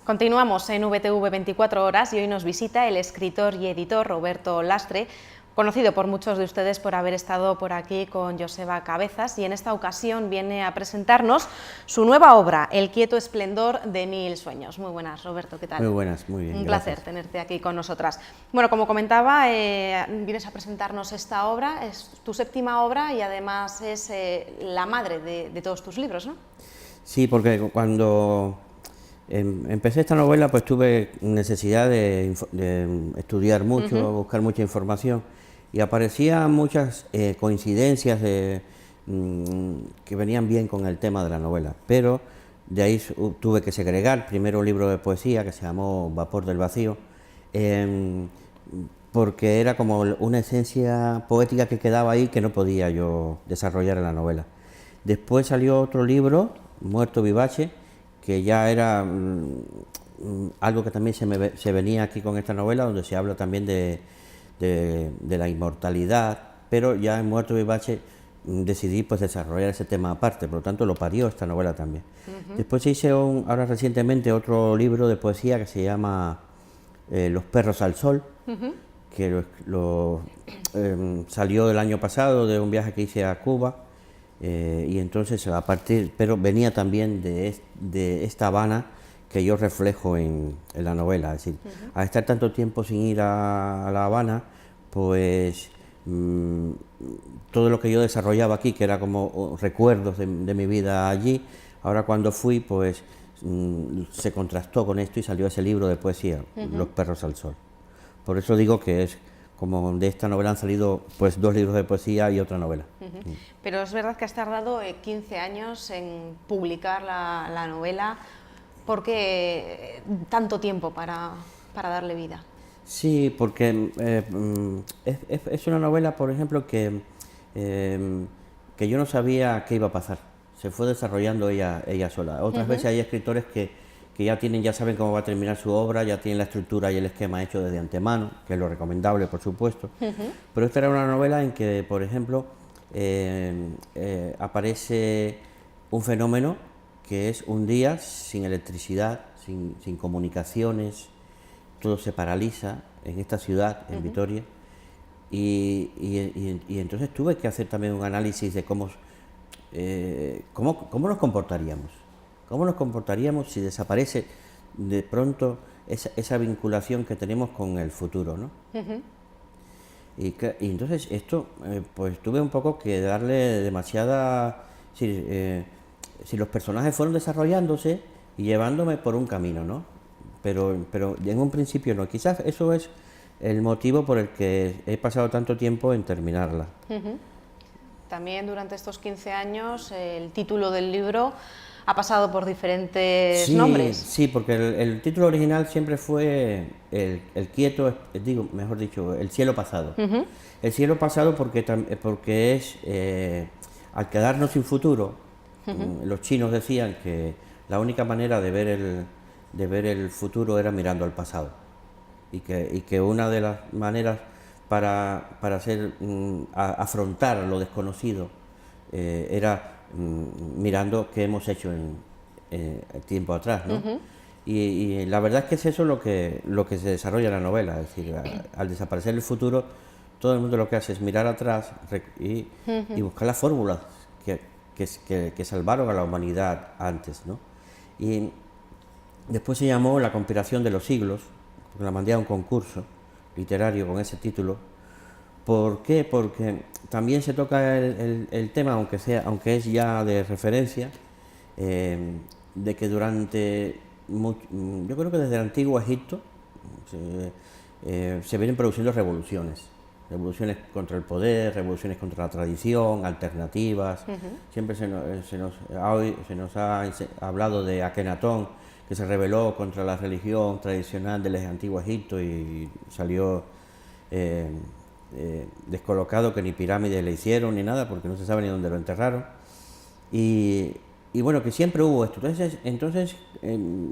Continuamos en VTV 24 horas y hoy nos visita el escritor y editor Roberto Lastre, conocido por muchos de ustedes por haber estado por aquí con Joseba Cabezas, y en esta ocasión viene a presentarnos su nueva obra, El quieto esplendor de 1000 sueños. Muy buenas, Roberto, ¿qué tal? Muy buenas, muy bien. Un Gracias. placer tenerte aquí con nosotras. Bueno, como comentaba, vienes a presentarnos esta obra, es tu séptima obra y además es la madre de todos tus libros, ¿no? Sí, porque cuando empecé esta novela, pues tuve necesidad de estudiar mucho, buscar mucha información, y aparecían muchas coincidencias que venían bien con el tema de la novela, pero de ahí tuve que segregar primero un libro de poesía que se llamó Vapor del Vacío, porque era como una esencia poética que quedaba ahí que no podía yo desarrollar en la novela. Después salió otro libro, Muerto Vivace, que ya era algo que también se venía aquí con esta novela, donde se habla también de la inmortalidad, pero ya en Muerto Vivace decidí pues desarrollar ese tema aparte, por lo tanto lo parió esta novela también. Después hice ahora recientemente otro libro de poesía que se llama Los perros al sol, que salió el año pasado de un viaje que hice a Cuba. Y entonces pero venía también de esta Habana que yo reflejo en la novela, es decir, al estar tanto tiempo sin ir a La Habana, pues todo lo que yo desarrollaba aquí, que era como recuerdos de mi vida allí, ahora cuando fui, pues se contrastó con esto y salió ese libro de poesía, Los perros al sol. Por eso digo que es como de esta novela han salido pues 2 libros de poesía y otra novela. Pero es verdad que has tardado 15 años en publicar la novela. ¿Por qué tanto tiempo para darle vida? Sí, porque es una novela, por ejemplo, que yo no sabía qué iba a pasar. Se fue desarrollando ella sola. Otras veces hay escritores que ya saben cómo va a terminar su obra, ya tienen la estructura y el esquema hecho desde antemano, que es lo recomendable, por supuesto. Pero esta era una novela en que, por ejemplo, aparece un fenómeno que es un día sin electricidad, sin comunicaciones, todo se paraliza en esta ciudad, en Vitoria, y entonces tuve que hacer también un análisis de cómo nos comportaríamos. ¿Cómo nos comportaríamos si desaparece de pronto esa vinculación que tenemos con el futuro, ¿no? Y entonces esto, pues tuve un poco que darle demasiada... si los personajes fueron desarrollándose y llevándome por un camino, ¿no? Pero en un principio no. Quizás eso es el motivo por el que he pasado tanto tiempo en terminarla. También durante estos 15 años el título del libro ha pasado por diferentes nombres. Sí, porque el título original siempre fue el quieto, mejor dicho, el cielo pasado. El cielo pasado porque es, al quedarnos sin futuro, los chinos decían que la única manera de ver el futuro era mirando al pasado. Y que una de las maneras para afrontar lo desconocido era mirando qué hemos hecho en tiempo atrás, ¿no? Y la verdad es que es eso lo que se desarrolla en la novela, es decir, al desaparecer el futuro, todo el mundo lo que hace es mirar atrás y buscar las fórmulas que salvaron a la humanidad antes, ¿no? Y después se llamó La conspiración de los siglos, porque la mandé a un concurso literario con ese título. ¿Por qué? Porque también se toca el tema, aunque es ya de referencia, de que yo creo que desde el antiguo Egipto se vienen produciendo revoluciones contra el poder, revoluciones contra la tradición, alternativas. Siempre se nos ha hablado de Akenatón, que se rebeló contra la religión tradicional del antiguo Egipto y salió descolocado, que ni pirámides le hicieron ni nada, porque no se sabe ni dónde lo enterraron. Y bueno, que siempre hubo esto. Entonces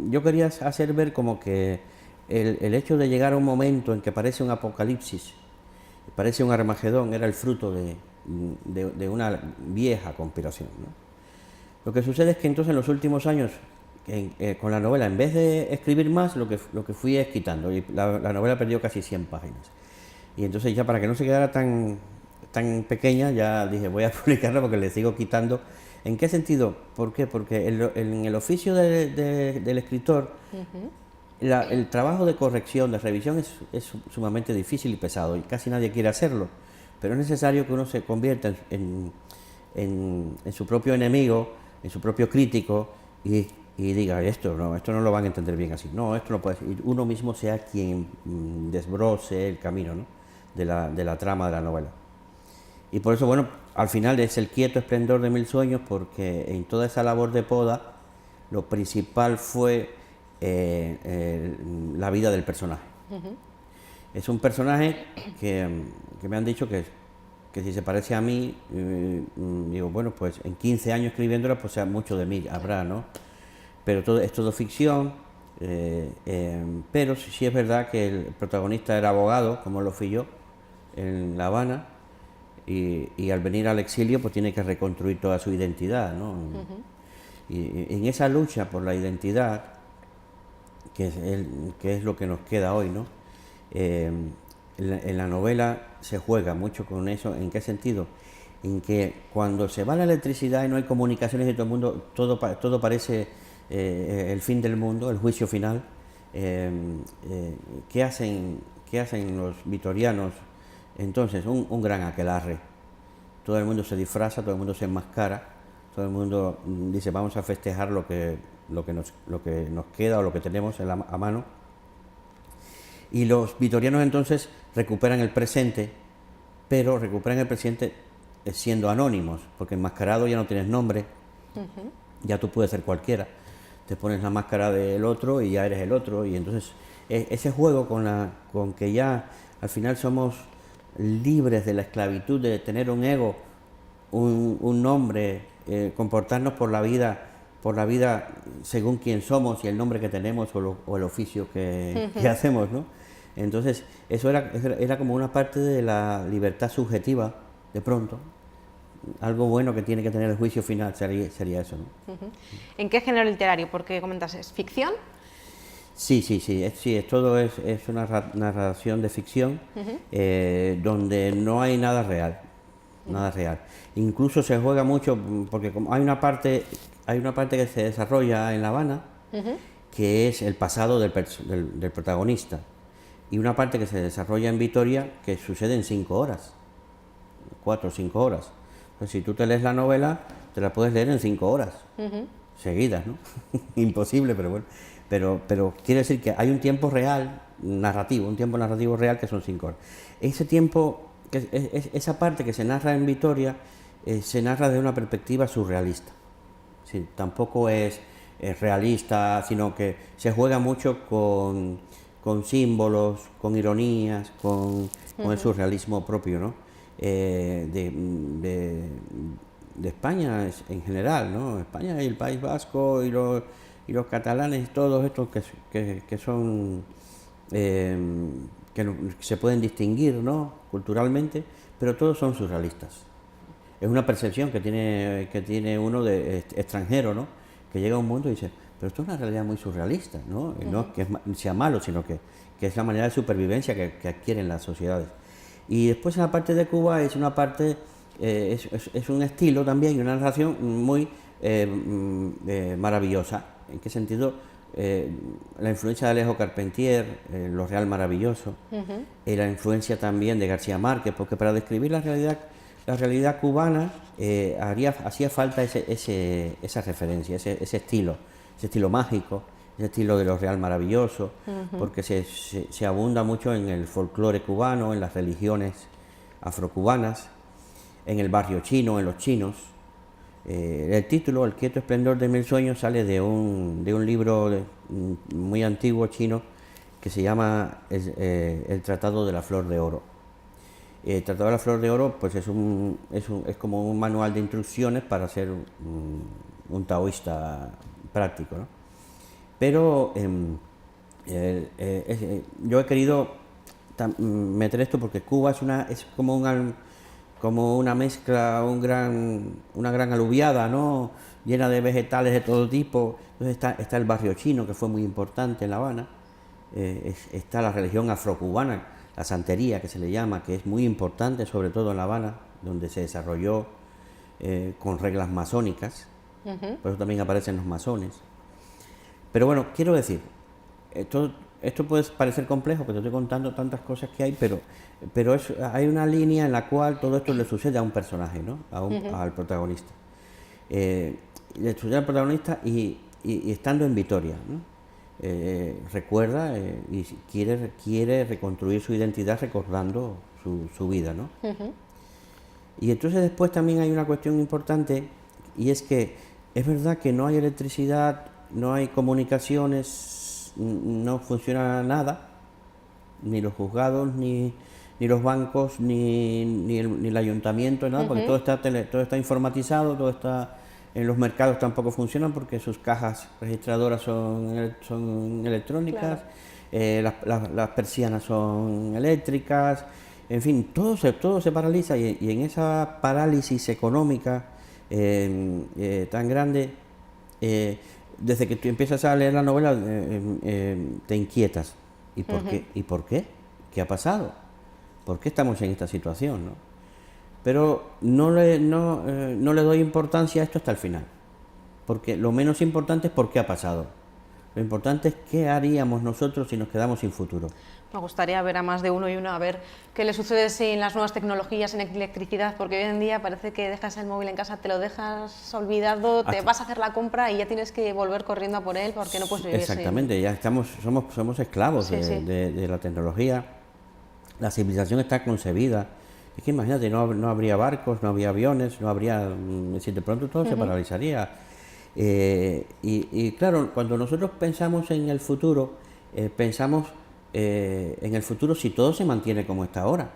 yo quería hacer ver como que el hecho de llegar a un momento en que parece un apocalipsis, parece un Armagedón, era el fruto de una vieja conspiración, ¿no? Lo que sucede es que entonces en los últimos años con la novela, en vez de escribir más, lo que fui es quitando. Y la novela perdió casi 100 páginas. Y entonces ya para que no se quedara tan pequeña, ya dije, voy a publicarla porque le sigo quitando. ¿En qué sentido? ¿Por qué? Porque en el oficio del escritor, el trabajo de corrección, de revisión es sumamente difícil y pesado, y casi nadie quiere hacerlo. Pero es necesario que uno se convierta en su propio enemigo, en su propio crítico, y diga, esto no lo van a entender bien así. No, esto no puede ser. Y uno mismo sea quien desbroce el camino, ¿no?, de la trama de la novela. Y por eso, bueno, al final es el quieto esplendor de mil sueños, porque en toda esa labor de poda, lo principal fue la vida del personaje. Es un personaje que me han dicho que si se parece a mí, digo, bueno, pues en 15 años escribiéndola, pues sea mucho de mí habrá, ¿no? Pero es todo ficción, pero sí es verdad que el protagonista era abogado, como lo fui yo, en La Habana, y al venir al exilio pues tiene que reconstruir toda su identidad, ¿no? Y en esa lucha por la identidad, que es lo que nos queda hoy, ¿no? En la novela se juega mucho con eso. ¿En qué sentido? En que cuando se va la electricidad y no hay comunicaciones de todo el mundo, todo parece el fin del mundo, el juicio final. ¿Qué hacen los vitorianos? Entonces, un gran aquelarre. Todo el mundo se disfraza, todo el mundo se enmascara, todo el mundo dice, vamos a festejar lo que nos queda o lo que tenemos a mano. Y los vitorianos entonces recuperan el presente, pero recuperan el presente siendo anónimos, porque enmascarado ya no tienes nombre, ya tú puedes ser cualquiera. Te pones la máscara del otro y ya eres el otro. Y entonces ese juego con que ya al final somos libres de la esclavitud, de tener un ego, un nombre, comportarnos por la vida según quién somos y el nombre que tenemos o el oficio que hacemos, ¿no? Entonces eso era como una parte de la libertad subjetiva, de pronto. Algo bueno que tiene que tener el juicio final sería eso, ¿no? ¿En qué género literario? Porque comentas, ¿es ficción? Sí, todo es una narración de ficción, donde no hay nada real, nada real. Incluso se juega mucho, porque como hay una parte que se desarrolla en La Habana, que es el pasado del protagonista, y una parte que se desarrolla en Vitoria, que sucede en 5 horas, 4 o 5 horas. Pues si tú te lees la novela, te la puedes leer en 5 horas, seguidas, ¿no? Imposible, pero bueno. Pero quiere decir que hay un tiempo real, narrativo, un tiempo narrativo real que son 5 horas. Ese tiempo, esa parte que se narra en Vitoria, se narra desde una perspectiva surrealista. Sí, tampoco es realista, sino que se juega mucho con símbolos, con ironías, con el surrealismo propio, ¿no? De España en general, ¿no? España y el País Vasco y los catalanes, todos estos que son que se pueden distinguir, ¿no?, culturalmente, pero todos son surrealistas. Es una percepción que tiene uno de extranjero, ¿no?, que llega a un mundo y dice, pero esto es una realidad muy surrealista, ¿no? No es que sea malo, sino que es la manera de supervivencia que adquieren las sociedades. Y después en la parte de Cuba es una parte, es un estilo también y una narración muy maravillosa. ¿En qué sentido? La influencia de Alejo Carpentier, Lo Real Maravilloso, y la influencia también de García Márquez, porque para describir la realidad cubana hacía falta esa referencia, ese estilo mágico, ese estilo de Lo Real Maravilloso, porque se abunda mucho en el folclore cubano, en las religiones afrocubanas, en el barrio chino, en los chinos. El título, El quieto esplendor de mil sueños, sale de un libro muy antiguo chino que se llama El Tratado de la Flor de Oro. El Tratado de la Flor de Oro pues es como un manual de instrucciones para ser un taoísta práctico, ¿no? Pero yo he querido meter esto porque Cuba es como como una mezcla, una gran aluviada, ¿no? Llena de vegetales de todo tipo. Entonces está el barrio chino, que fue muy importante en La Habana. Está la religión afrocubana, la santería que se le llama, que es muy importante, sobre todo en La Habana, donde se desarrolló con reglas masónicas. Por eso también aparecen los masones. Pero bueno, quiero decir, esto puede parecer complejo, porque te estoy contando tantas cosas que hay, pero hay una línea en la cual todo esto le sucede a un personaje, ¿no? Al protagonista. Le sucede al protagonista y estando en Vitoria, ¿no? Recuerda y quiere reconstruir su identidad recordando su vida, ¿no? Y entonces después también hay una cuestión importante, y es que es verdad que no hay electricidad, no hay comunicaciones, no funciona nada, ni los juzgados, ni los bancos, ni el ayuntamiento, nada, porque todo está informatizado, todo está... En los mercados tampoco funcionan porque sus cajas registradoras son electrónicas, claro. Las persianas son eléctricas, en fin, todo se paraliza, y en esa parálisis económica tan grande, desde que tú empiezas a leer la novela te inquietas. ¿Y por qué? ¿Y por qué? ¿Qué ha pasado? ¿Por qué estamos en esta situación, no? Pero no le doy importancia a esto hasta el final, porque lo menos importante es por qué ha pasado. Lo importante es qué haríamos nosotros si nos quedamos sin futuro. Me gustaría ver a más de uno y una, a ver qué le sucede sin las nuevas tecnologías, sin electricidad, porque hoy en día parece que dejas el móvil en casa, te lo dejas olvidado, te vas a hacer la compra y ya tienes que volver corriendo a por él porque no puedes vivir. Exactamente, sin... ya somos esclavos de la tecnología. La civilización está concebida. Es que imagínate, no habría barcos, no habría aviones, no habría... Es decir, de pronto todo se paralizaría. Y claro, cuando nosotros pensamos en el futuro, pensamos en el futuro si todo se mantiene como está ahora.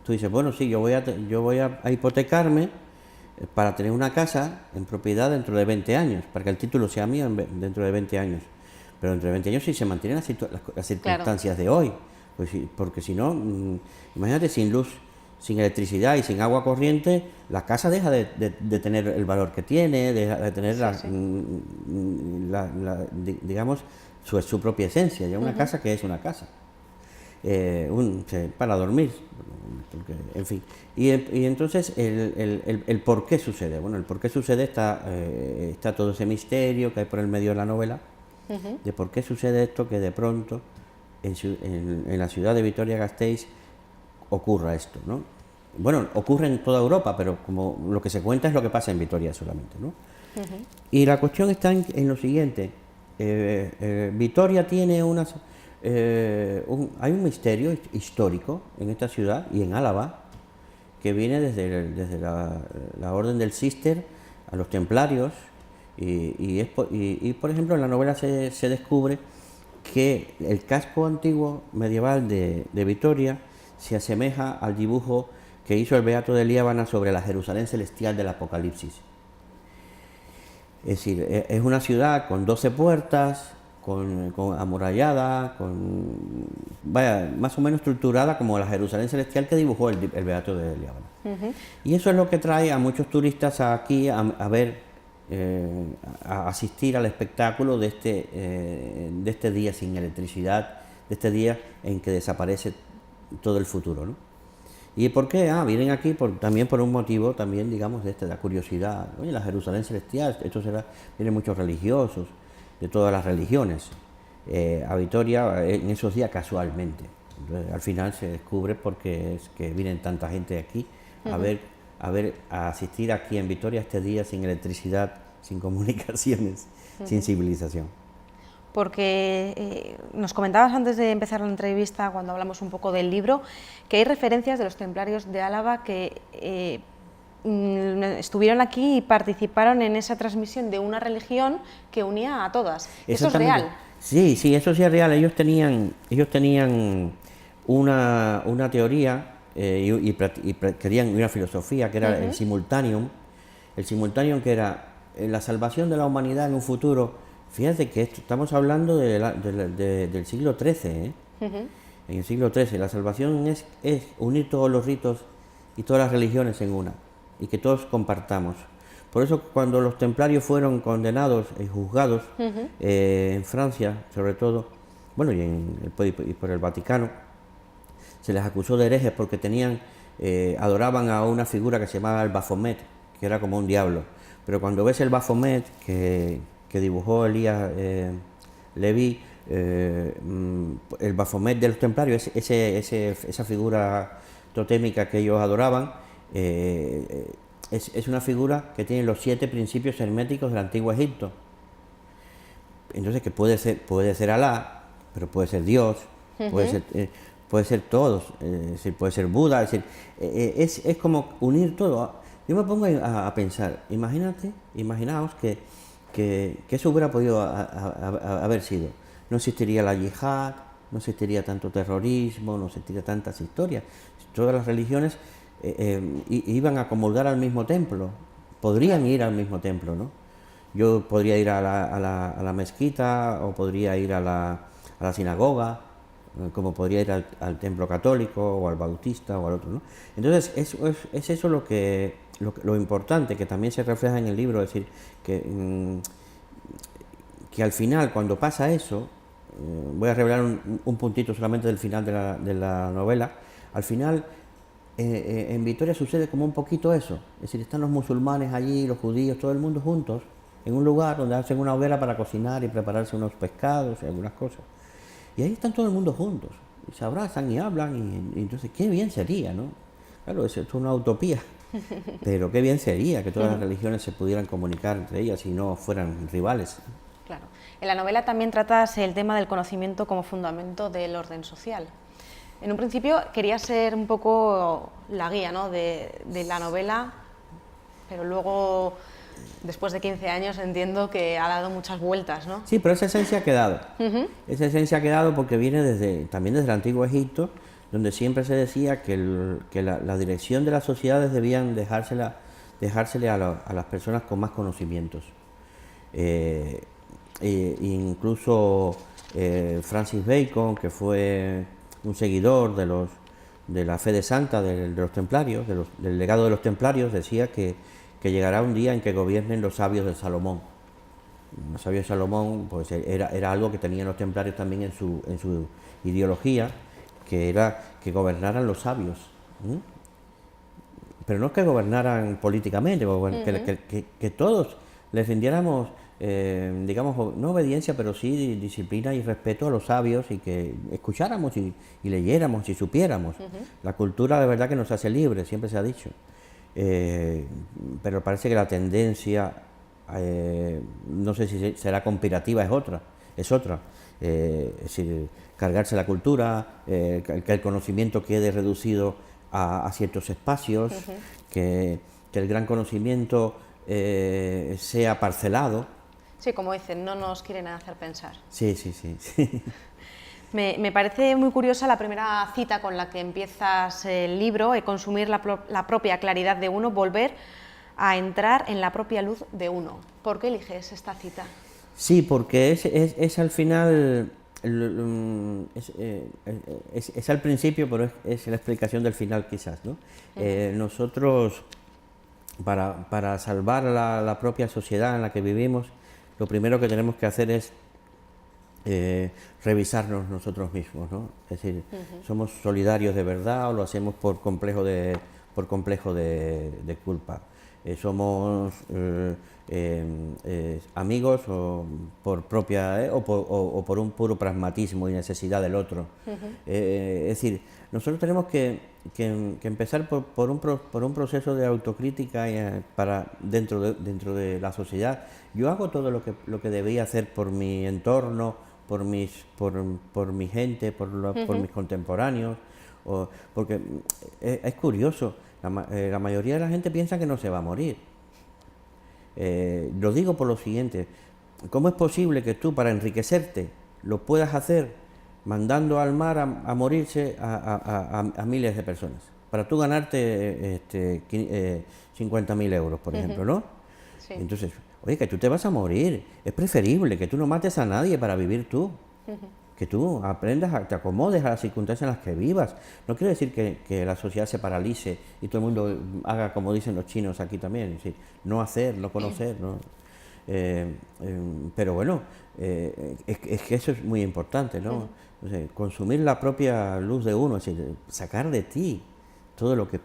Tú dices, bueno, sí, yo voy a hipotecarme para tener una casa en propiedad dentro de 20 años, para que el título sea mío dentro de 20 años. Pero dentro de 20 años sí se mantienen las circunstancias de hoy. Pues, porque si no, imagínate, sin luz, sin electricidad y sin agua corriente, la casa deja de tener el valor que tiene, deja de tener digamos, su propia esencia. Ya una casa que es una casa, para dormir, porque, en fin. Y entonces el por qué sucede. Bueno, el por qué sucede está todo ese misterio que hay por el medio de la novela, de por qué sucede esto, que de pronto en la ciudad de Vitoria-Gasteiz ocurra esto, ¿no? Bueno, ocurre en toda Europa, pero como lo que se cuenta es lo que pasa en Vitoria solamente, ¿no? Y la cuestión está en lo siguiente. Vitoria tiene hay un misterio histórico en esta ciudad y en Álava que viene desde la orden del Cister a los templarios, y por ejemplo en la novela se descubre que el casco antiguo medieval de Vitoria se asemeja al dibujo que hizo el Beato de Liébana sobre la Jerusalén celestial del Apocalipsis. Es decir, es una ciudad con 12 puertas, con amurallada, más o menos estructurada como la Jerusalén celestial que dibujó el Beato de Liébana. Y eso es lo que trae a muchos turistas aquí a ver, a asistir al espectáculo de este día sin electricidad, de este día en que desaparece todo el futuro, ¿no? ¿Y por qué? Vienen aquí también por un motivo, también, digamos, de la curiosidad. Oye, la Jerusalén celestial, vienen muchos religiosos de todas las religiones a Vitoria en esos días casualmente. Entonces, al final se descubre porque es que vienen tanta gente aquí a asistir aquí en Vitoria este día sin electricidad, sin comunicaciones, sin civilización. Porque nos comentabas antes de empezar la entrevista, cuando hablamos un poco del libro, que hay referencias de los templarios de Álava que estuvieron aquí y participaron en esa transmisión de una religión que unía a todas. ¿Eso es real? Sí, eso sí es real. Ellos tenían una teoría y querían una filosofía que era el simultaneum. El simultaneum, que era la salvación de la humanidad en un futuro. Fíjate que estamos hablando del siglo XIII, En el siglo XIII la salvación es unir todos los ritos y todas las religiones en una, y que todos compartamos. Por eso cuando los templarios fueron condenados y juzgados en Francia, sobre todo, bueno, y por el Vaticano, se les acusó de herejes porque adoraban a una figura que se llamaba el Baphomet, que era como un diablo. Pero cuando ves el Baphomet que dibujó Elías Leví, el Baphomet de los templarios, esa figura totémica que ellos adoraban, es una figura que tiene los 7 principios herméticos del antiguo Egipto. Entonces, que puede ser Alá, pero puede ser Dios, puede ser todos, puede ser Buda, es como unir todo. Yo me pongo a pensar, imaginaos que eso hubiera podido haber sido. No existiría la yihad, no existiría tanto terrorismo, no existiría tantas historias. Todas las religiones iban a comulgar al mismo templo, podrían ir al mismo templo, ¿no? Yo podría ir a la mezquita, o podría ir a la sinagoga, como podría ir al templo católico, o al bautista, o al otro, ¿no? Entonces, es eso lo importante, que también se refleja en el libro, es decir, que al final, cuando pasa eso, voy a revelar un puntito solamente del final de la novela. Al final, en Vitoria sucede como un poquito eso, es decir, están los musulmanes allí, los judíos, todo el mundo juntos, en un lugar donde hacen una hoguera para cocinar y prepararse unos pescados y algunas cosas. Y ahí están todo el mundo juntos, y se abrazan y hablan, y entonces qué bien sería, ¿no? Claro, eso es una utopía, pero qué bien sería que todas las religiones se pudieran comunicar entre ellas y no fueran rivales. Claro. En la novela también tratas el tema del conocimiento como fundamento del orden social. En un principio quería ser un poco la guía, ¿no?, de la novela, pero luego, después de 15 años, entiendo que ha dado muchas vueltas, ¿no? Sí, pero esa esencia ha quedado. Esa esencia ha quedado porque viene también desde el antiguo Egipto, donde siempre se decía que la dirección de las sociedades debían dejársele a las personas con más conocimientos. Incluso Francis Bacon, que fue un seguidor de la fe de santa de los templarios, del legado de los templarios, decía que llegará un día en que gobiernen los sabios de Salomón. Los sabios de Salomón, pues era algo que tenían los templarios también en su ideología, que era que gobernaran los sabios. Pero no es que gobernaran políticamente, que todos les rindiéramos, digamos, no obediencia, pero sí disciplina y respeto a los sabios, y que escucháramos y leyéramos y supiéramos. La cultura de verdad que nos hace libres, siempre se ha dicho. Pero parece que la tendencia, no sé si será conspirativa, es otra. Es decir, cargarse la cultura, que el conocimiento quede reducido a ciertos espacios, que el gran conocimiento sea parcelado. Sí, como dicen, no nos quieren hacer pensar. Sí. Me parece muy curiosa la primera cita con la que empiezas el libro, consumir la propia claridad de uno, volver a entrar en la propia luz de uno. ¿Por qué eliges esta cita? Sí, porque es al final, es al principio, pero es la explicación del final quizás, ¿no? Nosotros, para salvar la propia sociedad en la que vivimos, lo primero que tenemos que hacer es revisarnos nosotros mismos, ¿no? Es decir, ¿somos solidarios de verdad o lo hacemos por complejo de culpa? ¿Somos amigos o por propia o por un puro pragmatismo y necesidad del otro? Es decir, nosotros tenemos que empezar por un proceso de autocrítica dentro de la sociedad. Yo hago todo lo que debía hacer por mi entorno, por mi gente, por mis contemporáneos, porque es curioso, la mayoría de la gente piensa que no se va a morir. Lo digo por lo siguiente: ¿cómo es posible que tú, para enriquecerte, lo puedas hacer mandando al mar a morirse a miles de personas? Para tú ganarte 50.000 euros, por ejemplo, ¿no? Sí. Entonces, oye, que tú te vas a morir, es preferible que tú no mates a nadie para vivir tú. que tú aprendas, te acomodes a las circunstancias en las que vivas. No quiere decir que la sociedad se paralice y todo el mundo haga como dicen los chinos aquí también, es decir, no hacer, no conocer, ¿no? Pero bueno, es que eso es muy importante, ¿no? O sea, consumir la propia luz de uno, es decir, sacar de ti todo lo que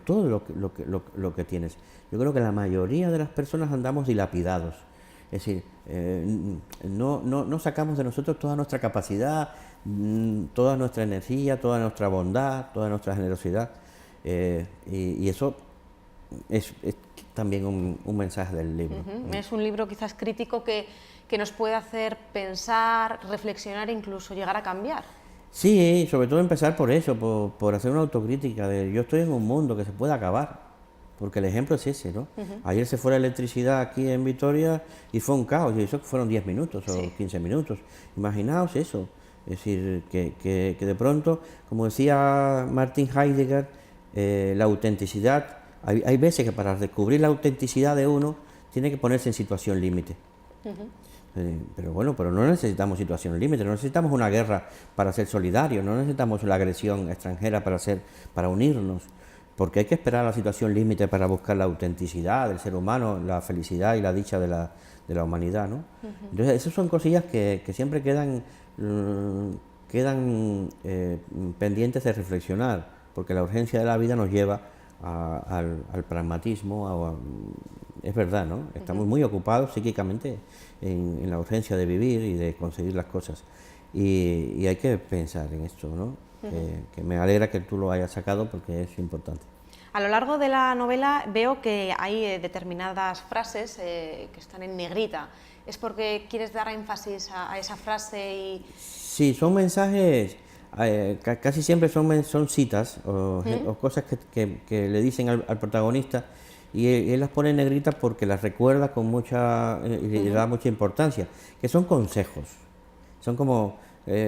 tienes. Yo creo que la mayoría de las personas andamos dilapidados. Es decir, no sacamos de nosotros toda nuestra capacidad, toda nuestra energía, toda nuestra bondad, toda nuestra generosidad. Y eso es también un mensaje del libro. Es un libro quizás crítico que nos puede hacer pensar, reflexionar e incluso llegar a cambiar. Sí, sobre todo empezar por eso, por hacer una autocrítica de yo estoy en un mundo que se puede acabar, porque el ejemplo es ese, ¿no? Ayer se fue la electricidad aquí en Vitoria y fue un caos, y eso fueron 10 minutos o 15 minutos. Imaginaos eso, es decir, que de pronto, como decía Martin Heidegger, la autenticidad, hay veces que para descubrir la autenticidad de uno tiene que ponerse en situación límite. Pero bueno, pero no necesitamos situación límite, no necesitamos una guerra para ser solidarios, no necesitamos la agresión extranjera para unirnos, porque hay que esperar a la situación límite para buscar la autenticidad del ser humano, la felicidad y la dicha de la humanidad, ¿no? Entonces, esas son cosillas que siempre quedan pendientes de reflexionar, porque la urgencia de la vida nos lleva al pragmatismo, es verdad, ¿no? Estamos muy ocupados psíquicamente en la urgencia de vivir y de conseguir las cosas. Y hay que pensar en esto, ¿no? Que me alegra que tú lo hayas sacado porque es importante. A lo largo de la novela veo que hay determinadas frases que están en negrita. ¿Es porque quieres dar énfasis a esa frase y...? Sí, son mensajes, casi siempre son citas o cosas que le dicen al protagonista, y él las pone en negrita porque las recuerda con mucha y le da mucha importancia, que son consejos, son como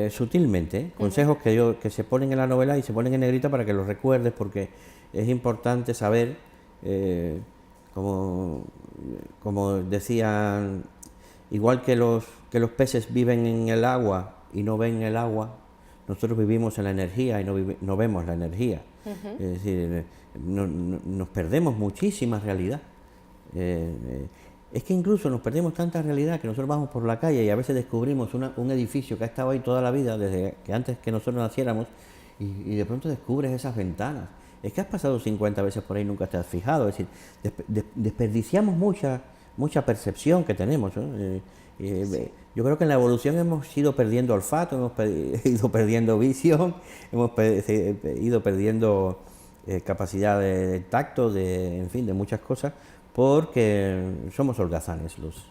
sutilmente consejos que se ponen en la novela y se ponen en negrita para que los recuerdes, porque es importante saber, como decían, igual que los peces viven en el agua y no ven el agua, nosotros vivimos en la energía y no vemos la energía. Es decir, nos perdemos muchísima realidad. Es que incluso nos perdemos tanta realidad que nosotros vamos por la calle y a veces descubrimos un edificio que ha estado ahí toda la vida, desde que antes que nosotros naciéramos, y de pronto descubres esas ventanas. Es que has pasado 50 veces por ahí y nunca te has fijado. Es decir, desperdiciamos mucha percepción que tenemos, ¿no? Yo creo que en la evolución hemos ido perdiendo olfato, hemos ido perdiendo visión, hemos ido perdiendo capacidad de tacto, en fin, de muchas cosas, porque somos holgazanes los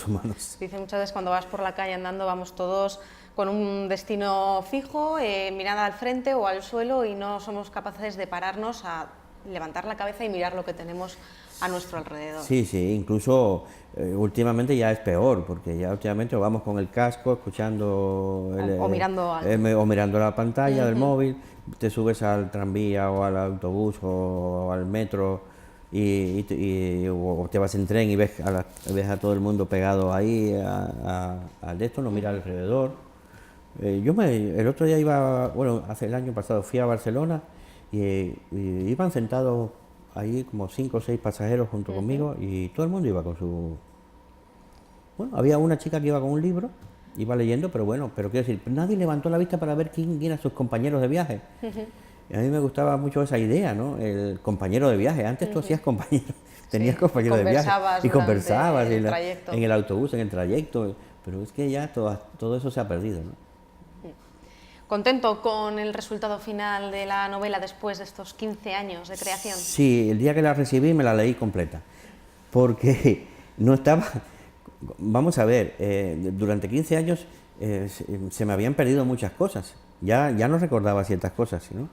humanos. Dice muchas veces cuando vas por la calle andando, vamos todos con un destino fijo, mirada al frente o al suelo, y no somos capaces de pararnos a levantar la cabeza y mirar lo que tenemos a nuestro alrededor. Sí, incluso últimamente ya es peor, porque ya últimamente vamos con el casco, escuchando o mirando algo. o mirando la pantalla del móvil, te subes al tranvía o al autobús o al metro o te vas en tren y ves a todo el mundo pegado ahí al de esto, no mira alrededor. El otro día hace el año pasado fui a Barcelona y iban sentados ahí como 5 o 6 pasajeros junto conmigo, y todo el mundo iba con su... Bueno, había una chica que iba con un libro, iba leyendo, pero quiero decir, nadie levantó la vista para ver quién eran sus compañeros de viaje. Y a mí me gustaba mucho esa idea, ¿no? El compañero de viaje. Antes tú hacías compañeros, tenías compañeros de viaje y conversabas en el autobús, en el trayecto, pero es que ya todo eso se ha perdido, ¿no? ¿Contento con el resultado final de la novela después de estos 15 años de creación? Sí, el día que la recibí me la leí completa, porque no estaba... Vamos a ver, durante 15 años se me habían perdido muchas cosas, ya no recordaba ciertas cosas, ¿no?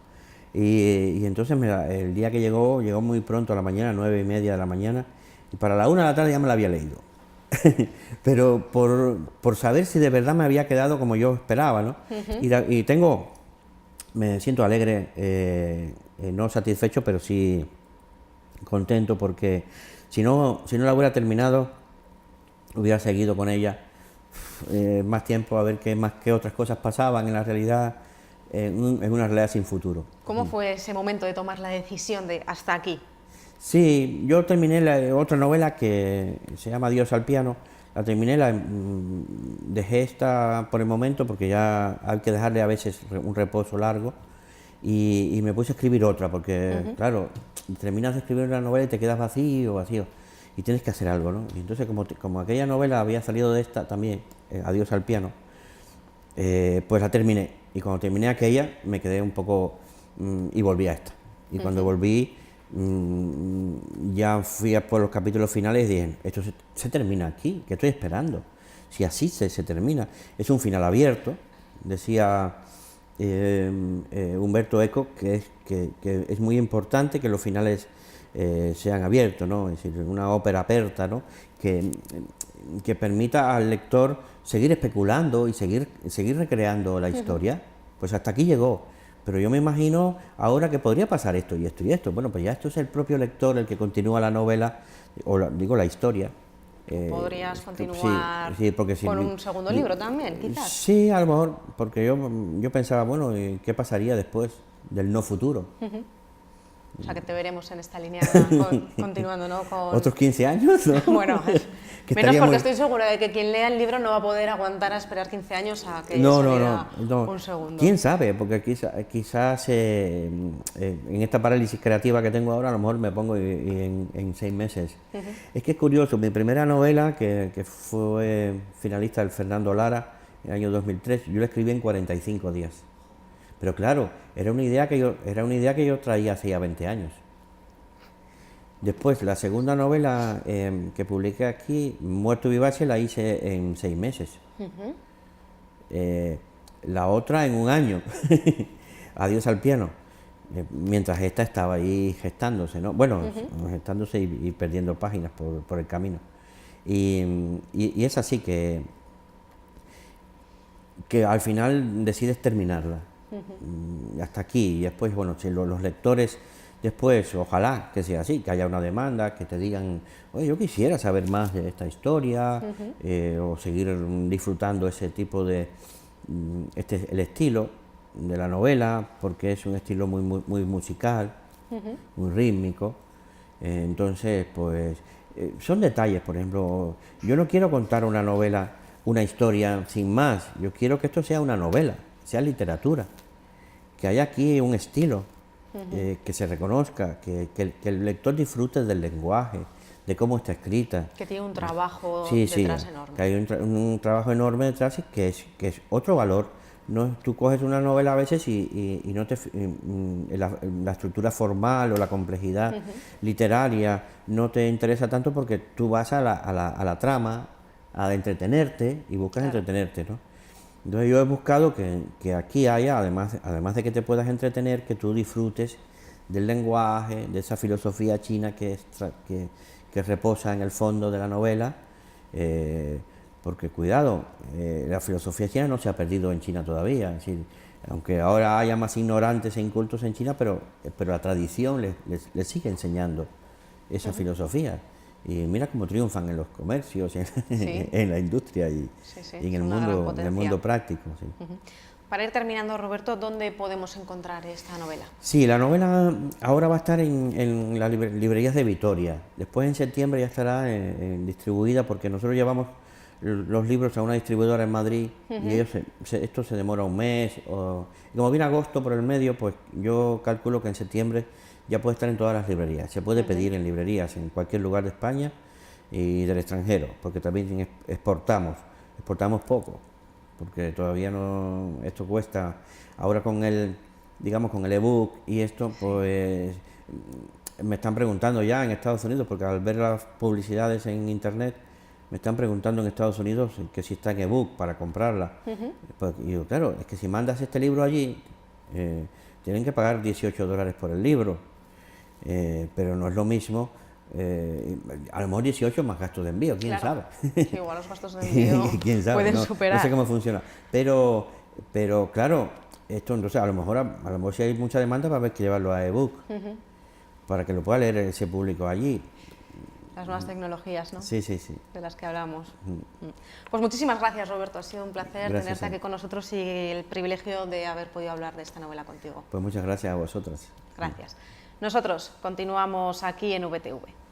Y entonces el día que llegó muy pronto a la mañana, 9:30 de la mañana, y para la 1 de la tarde ya me la había leído. Pero por saber si de verdad me había quedado como yo esperaba, ¿no? Me siento alegre, no satisfecho, pero sí contento, porque si no la hubiera terminado, hubiera seguido con ella más tiempo a ver qué otras cosas pasaban en la realidad, en una realidad sin futuro. ¿Cómo fue ese momento de tomar la decisión de hasta aquí? Sí, yo terminé otra novela que se llama Adiós al piano, la terminé, dejé esta por el momento porque ya hay que dejarle a veces un reposo largo y me puse a escribir otra porque, claro, terminas de escribir una novela y te quedas vacío y tienes que hacer algo, ¿no? Y entonces como aquella novela había salido de esta también, Adiós al piano, pues la terminé y cuando terminé aquella me quedé un poco y volví a esta y cuando volví ya fui a por los capítulos finales y dije, esto se termina aquí, ¿qué estoy esperando? Si así se termina, es un final abierto, decía Umberto Eco que es muy importante que los finales sean abiertos, ¿no? Es decir, una ópera aperta, ¿no? que permita al lector seguir especulando y seguir recreando la historia. Pues hasta aquí llegó. Pero yo me imagino ahora que podría pasar esto y esto y esto. Bueno, pues ya esto es el propio lector el que continúa la novela, digo la historia. ¿Podrías continuar porque con un segundo libro también, quizás? Sí, a lo mejor, porque yo pensaba, bueno, ¿qué pasaría después del no futuro? O sea, que te veremos en esta línea continuando, ¿no? ¿Otros 15 años? ¿No? Bueno, menos porque estoy segura de que quien lea el libro no va a poder aguantar a esperar 15 años a que saliera un segundo. ¿Quién sabe? Porque quizás en esta parálisis creativa que tengo ahora, a lo mejor me pongo en 6 meses. Es que es curioso, mi primera novela, que fue finalista del Fernando Lara en el año 2003, yo la escribí en 45 días. Pero claro, era una idea que yo traía hace ya 20 años. Después, la segunda novela que publiqué aquí, Muerto Vivace, la hice en 6 meses. La otra en 1 año, Adiós al piano. Mientras esta estaba ahí gestándose, ¿no? Bueno, gestándose y perdiendo páginas por el camino. Y es así que al final decides terminarla. Hasta aquí, y después, bueno, si los lectores después, ojalá que sea así, que haya una demanda, que te digan, oye, yo quisiera saber más de esta historia, o seguir disfrutando ese tipo de, el estilo de la novela, porque es un estilo muy musical, muy rítmico, entonces, pues, son detalles, por ejemplo, yo no quiero contar una novela, una historia sin más, yo quiero que esto sea una novela, sea literatura, que haya aquí un estilo, que se reconozca, que el lector disfrute del lenguaje, de cómo está escrita. Que tiene un trabajo detrás enorme. Que hay un trabajo enorme detrás y que es otro valor. No, tú coges una novela a veces y no te la estructura formal o la complejidad literaria no te interesa tanto porque tú vas a la trama, a entretenerte y buscas entretenerte, ¿no? Entonces yo he buscado que aquí haya, además de que te puedas entretener, que tú disfrutes del lenguaje, de esa filosofía china que reposa en el fondo de la novela, porque cuidado, la filosofía china no se ha perdido en China todavía, es decir, aunque ahora haya más ignorantes e incultos en China, pero la tradición les sigue enseñando esa filosofía. Y mira cómo triunfan en los comercios, en la industria y en el mundo práctico. Sí. Para ir terminando, Roberto, ¿dónde podemos encontrar esta novela? Sí, la novela ahora va a estar en las librerías de Vitoria. Después en septiembre ya estará distribuida porque nosotros llevamos los libros a una distribuidora en Madrid y ellos esto se demora 1 mes. Y como viene agosto por el medio, pues yo calculo que en septiembre ya puede estar en todas las librerías. Se puede pedir en librerías en cualquier lugar de España y del extranjero, porque también exportamos poco, porque todavía no, esto cuesta, ahora con el ebook y esto, pues me están preguntando ya en Estados Unidos, porque al ver las publicidades en internet, me están preguntando en Estados Unidos que si está en ebook para comprarla. Pues, y yo, claro, es que si mandas este libro allí, tienen que pagar $18 por el libro. Pero no es lo mismo, a lo mejor 18 más gastos de envío, quién sabe. Sí, igual los gastos de envío ¿Quién sabe? pueden superar. No sé cómo funciona, pero claro, esto entonces a lo mejor si hay mucha demanda va a haber que llevarlo a ebook para que lo pueda leer ese público allí. Las nuevas tecnologías, ¿no? Sí, sí, sí. De las que hablamos. Pues muchísimas gracias, Roberto. Ha sido un placer tenerte aquí con nosotros y el privilegio de haber podido hablar de esta novela contigo. Pues muchas gracias a vosotros. Gracias. Nosotros continuamos aquí en VTV.